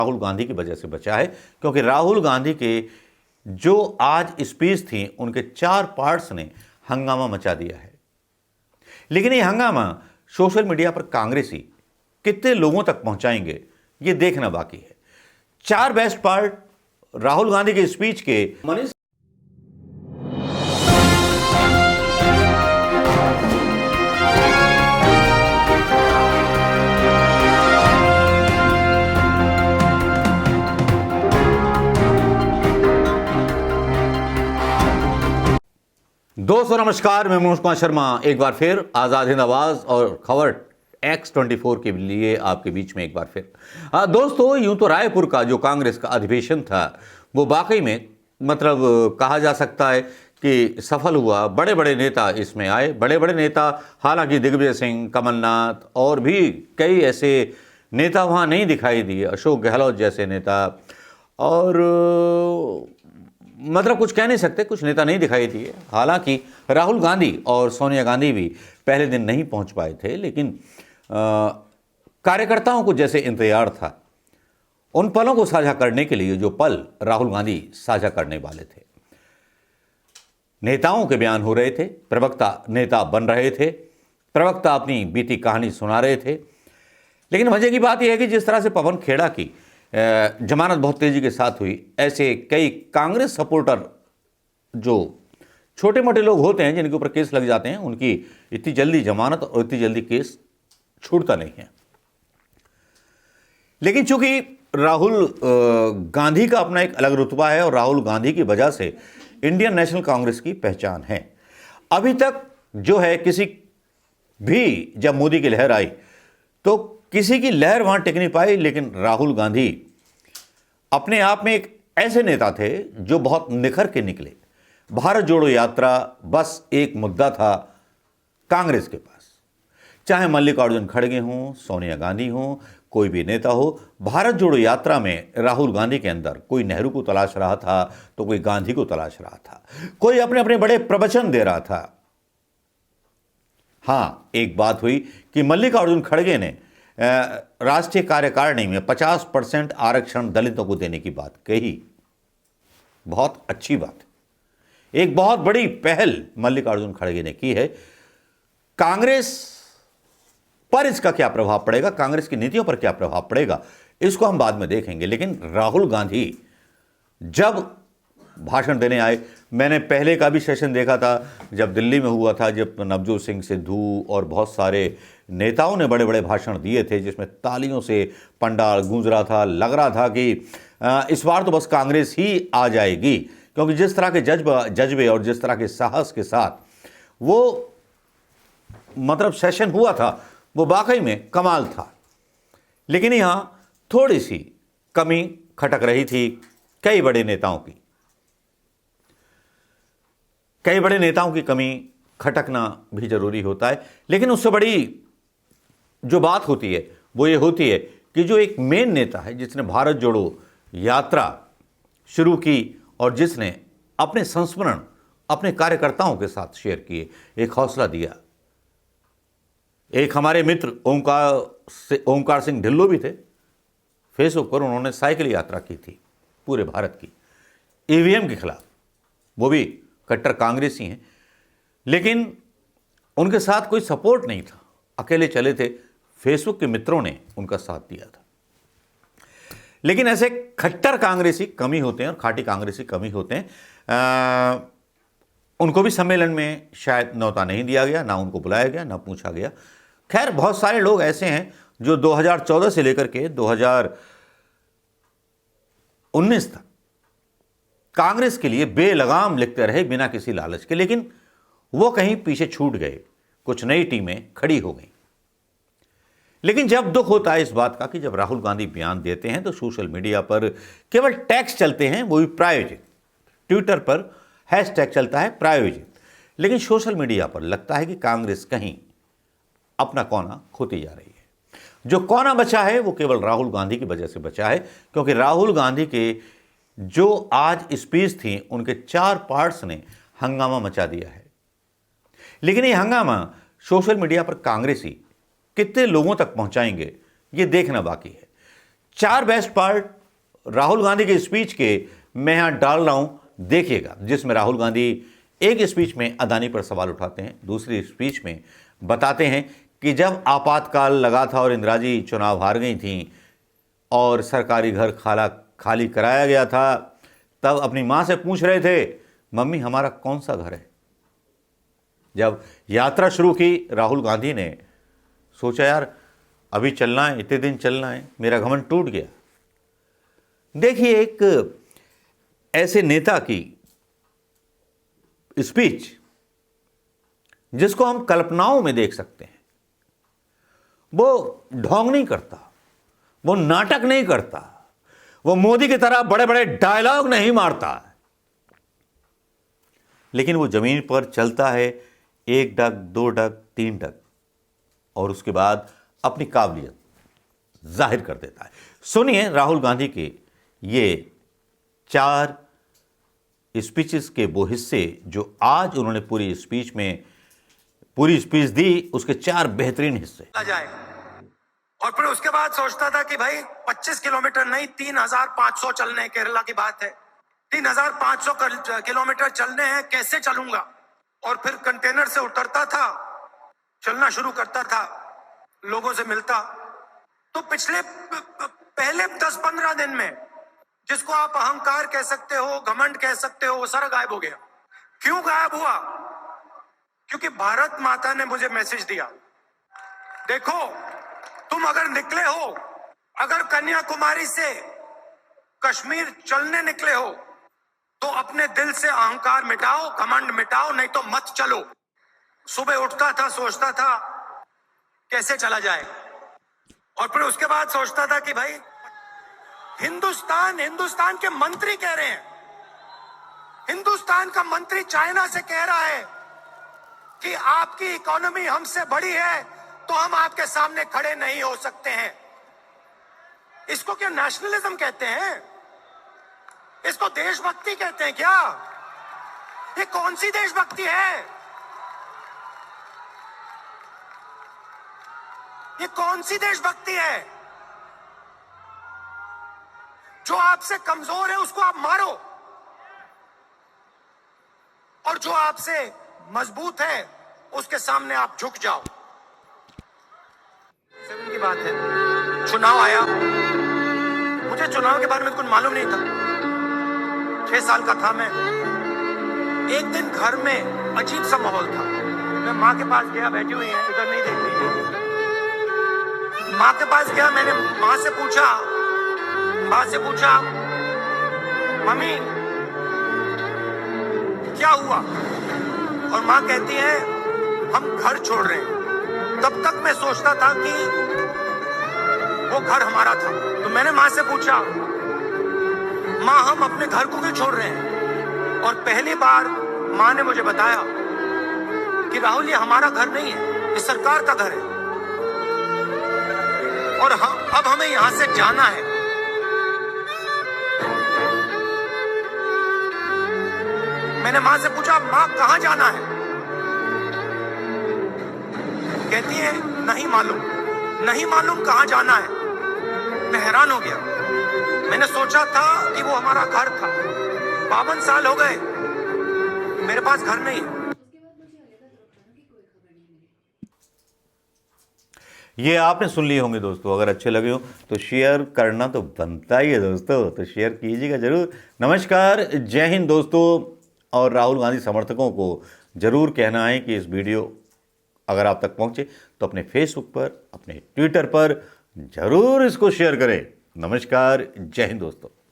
राहुल गांधी की वजह से बचा है, क्योंकि राहुल गांधी के जो आज स्पीच थी उनके 4 पार्ट्स ने हंगामा मचा दिया है। लेकिन ये हंगामा सोशल मीडिया पर कांग्रेसी कितने लोगों तक पहुंचाएंगे ये देखना बाकी है। 4 बेस्ट पार्ट राहुल गांधी के स्पीच के। मनीष दोस्तों नमस्कार, मैं मनोज कुमार शर्मा एक बार फिर आज़ाद हिंद आवाज़ और खबर X24 के लिए आपके बीच में एक बार फिर। दोस्तों, यूं तो रायपुर का जो कांग्रेस का अधिवेशन था वो वाकई में मतलब कहा जा सकता है कि सफल हुआ। बड़े बड़े नेता इसमें आए, बड़े बड़े नेता, हालांकि दिग्विजय सिंह, कमलनाथ और भी कई ऐसे नेता वहाँ नहीं दिखाई दिए, अशोक गहलोत जैसे नेता, और मतलब कुछ कह नहीं सकते, कुछ नेता नहीं दिखाई दिए। हालांकि राहुल गांधी और सोनिया गांधी भी पहले दिन नहीं पहुंच पाए थे, लेकिन कार्यकर्ताओं को जैसे इंतजार था उन पलों को साझा करने के लिए जो पल राहुल गांधी साझा करने वाले थे। नेताओं के बयान हो रहे थे, प्रवक्ता नेता बन रहे थे, प्रवक्ता अपनी बीती कहानी सुना रहे थे। लेकिन मजे की बात यह है कि जिस तरह से पवन खेड़ा की जमानत बहुत तेजी के साथ हुई, ऐसे कई कांग्रेस सपोर्टर जो छोटे मोटे लोग होते हैं जिनके ऊपर केस लग जाते हैं, उनकी इतनी जल्दी जमानत और इतनी जल्दी केस छूटता नहीं है। लेकिन चूंकि राहुल गांधी का अपना एक अलग रुतबा है और राहुल गांधी की वजह से इंडियन नेशनल कांग्रेस की पहचान है। अभी तक जो है किसी भी, जब मोदी की लहर आई तो किसी की लहर वहां टिक नहीं पाई, लेकिन राहुल गांधी अपने आप में एक ऐसे नेता थे जो बहुत निखर के निकले। भारत जोड़ो यात्रा बस एक मुद्दा था कांग्रेस के पास, चाहे मल्लिकार्जुन खड़गे हों, सोनिया गांधी हों, कोई भी नेता हो। भारत जोड़ो यात्रा में राहुल गांधी के अंदर कोई नेहरू को तलाश रहा था तो कोई गांधी को तलाश रहा था, कोई अपने अपने बड़े प्रवचन दे रहा था। हां, एक बात हुई कि मल्लिकार्जुन खड़गे ने राष्ट्रीय कार्यकारिणी में 50% आरक्षण दलितों को देने की बात कही। बहुत अच्छी बात, एक बहुत बड़ी पहल मल्लिकार्जुन खड़गे ने की है। कांग्रेस पर इसका क्या प्रभाव पड़ेगा, कांग्रेस की नीतियों पर क्या प्रभाव पड़ेगा, इसको हम बाद में देखेंगे। लेकिन राहुल गांधी जब भाषण देने आए, मैंने पहले का भी सेशन देखा था जब दिल्ली में हुआ था, जब नवजोत सिंह सिद्धू और बहुत सारे नेताओं ने बड़े बड़े भाषण दिए थे जिसमें तालियों से पंडाल गूंज रहा था। लग रहा था कि इस बार तो बस कांग्रेस ही आ जाएगी, क्योंकि जिस तरह के जज्बे और जिस तरह के साहस के साथ वो मतलब सेशन हुआ था वो वाकई में कमाल था। लेकिन यहां थोड़ी सी कमी खटक रही थी कई बड़े नेताओं की। कई बड़े नेताओं की कमी खटकना भी जरूरी होता है, लेकिन उससे बड़ी जो बात होती है वो ये होती है कि जो एक मेन नेता है जिसने भारत जोड़ो यात्रा शुरू की और जिसने अपने संस्मरण अपने कार्यकर्ताओं के साथ शेयर किए, एक हौसला दिया। एक हमारे मित्र ओंकार सिंह ढिल्लो भी थे, फेसबुक पर उन्होंने साइकिल यात्रा की थी पूरे भारत की ईवीएम के खिलाफ। वो भी कट्टर कांग्रेसी हैं, लेकिन उनके साथ कोई सपोर्ट नहीं था, अकेले चले थे। फेसबुक के मित्रों ने उनका साथ दिया था। लेकिन ऐसे खट्टर कांग्रेसी कमी होते हैं और खाटी कांग्रेसी कमी होते हैं। उनको भी सम्मेलन में शायद न्योता नहीं दिया गया, ना उनको बुलाया गया, ना पूछा गया। खैर, बहुत सारे लोग ऐसे हैं जो 2014 से लेकर के 2019 तक कांग्रेस के लिए बेलगाम लिखते रहे बिना किसी लालच के, लेकिन वो कहीं पीछे छूट गए, कुछ नई टीमें खड़ी हो गई। लेकिन जब दुख होता है इस बात का कि जब राहुल गांधी बयान देते हैं तो सोशल मीडिया पर केवल टैग्स चलते हैं, वो भी प्रायोजित। ट्विटर पर हैशटैग चलता है प्रायोजित, लेकिन सोशल मीडिया पर लगता है कि कांग्रेस कहीं अपना कोना खोती जा रही है। जो कोना बचा है वो केवल राहुल गांधी की वजह से बचा है, क्योंकि राहुल गांधी के जो आज स्पीच थी उनके 4 पार्ट्स ने हंगामा मचा दिया है। लेकिन ये हंगामा सोशल मीडिया पर कांग्रेसी कितने लोगों तक पहुंचाएंगे ये देखना बाकी है। 4 बेस्ट पार्ट राहुल गांधी के स्पीच के मैं यहां डाल रहा हूं, देखिएगा। जिसमें राहुल गांधी एक स्पीच में अदानी पर सवाल उठाते हैं, दूसरी स्पीच में बताते हैं कि जब आपातकाल लगा था और इंदिरा जी चुनाव हार गई थीं और सरकारी घर खाली कराया गया था, तब अपनी मां से पूछ रहे थे, मम्मी हमारा कौन सा घर है। जब यात्रा शुरू की राहुल गांधी ने सोचा, यार अभी चलना है, इतने दिन चलना है, मेरा घमंड टूट गया। देखिए, एक ऐसे नेता की स्पीच जिसको हम कल्पनाओं में देख सकते हैं, वो ढोंग नहीं करता, वो नाटक नहीं करता, वो मोदी की तरह बड़े बड़े डायलॉग नहीं मारता, लेकिन वो जमीन पर चलता है, 1 डग, 2 डग, 3 डग, और उसके बाद अपनी काबिलियत जाहिर कर देता है। सुनिए राहुल गांधी के ये 4 स्पीचेस के वो हिस्से जो आज उन्होंने पूरी स्पीच दी, उसके 4 बेहतरीन हिस्से। जाए और फिर उसके बाद सोचता था कि भाई 25 किलोमीटर नहीं, 3,500 चलने, केरला की बात है, 3,500 किलोमीटर चलने हैं, कैसे चलूंगा। और फिर कंटेनर से उतरता था, चलना शुरू करता था, लोगों से मिलता। तो पहले 10-15 दिन में, जिसको आप अहंकार कह सकते हो, घमंड कह सकते हो, वो सारा गायब हो गया। क्यों गायब हुआ? क्योंकि भारत माता ने मुझे मैसेज दिया, देखो तुम अगर निकले हो, अगर कन्याकुमारी से कश्मीर चलने निकले हो, तो अपने दिल से अहंकार मिटाओ, घमंड मिटाओ, नहीं तो मत चलो। सुबह उठता था, सोचता था कैसे चला जाए, और फिर उसके बाद सोचता था कि भाई हिंदुस्तान के मंत्री कह रहे हैं, हिंदुस्तान का मंत्री चाइना से कह रहा है कि आपकी इकोनॉमी हमसे बड़ी है, तो हम आपके सामने खड़े नहीं हो सकते हैं। इसको क्या नेशनलिज्म कहते हैं? इसको देशभक्ति कहते हैं क्या? ये कौन सी देशभक्ति है? ये कौन सी देशभक्ति है? जो आपसे कमजोर है उसको आप मारो, और जो आपसे मजबूत है उसके सामने आप झुक जाओ। 7 की बात है, चुनाव आया, मुझे चुनाव के बारे में कुछ मालूम नहीं था, 6 साल का था मैं। एक दिन घर में अजीब सा माहौल था, मैं माँ के पास गया, बैठी हुई है, इधर नहीं देख रही है। माँ के पास गया, मैंने माँ से पूछा मम्मी क्या हुआ? और माँ कहती है हम घर छोड़ रहे हैं। तब तक मैं सोचता था कि वो घर हमारा था। तो मैंने माँ से पूछा, माँ हम अपने घर को क्यों छोड़ रहे हैं? और पहली बार माँ ने मुझे बताया कि राहुल ये हमारा घर नहीं है, ये सरकार का घर है, और अब हमें यहां से जाना है। मैंने मां से पूछा, मां कहां जाना है? कहती है नहीं मालूम कहां जाना है। मैं हैरान हो गया, मैंने सोचा था कि वो हमारा घर था। 52 साल हो गए, मेरे पास घर नहीं है। ये आपने सुन लिए होंगे दोस्तों। अगर अच्छे लगे हो तो शेयर करना तो बनता ही है दोस्तों, तो शेयर कीजिएगा जरूर। नमस्कार, जय हिंद दोस्तों। और राहुल गांधी समर्थकों को जरूर कहना है कि इस वीडियो अगर आप तक पहुंचे तो अपने फेसबुक पर, अपने ट्विटर पर जरूर इसको शेयर करें। नमस्कार, जय हिंद दोस्तों।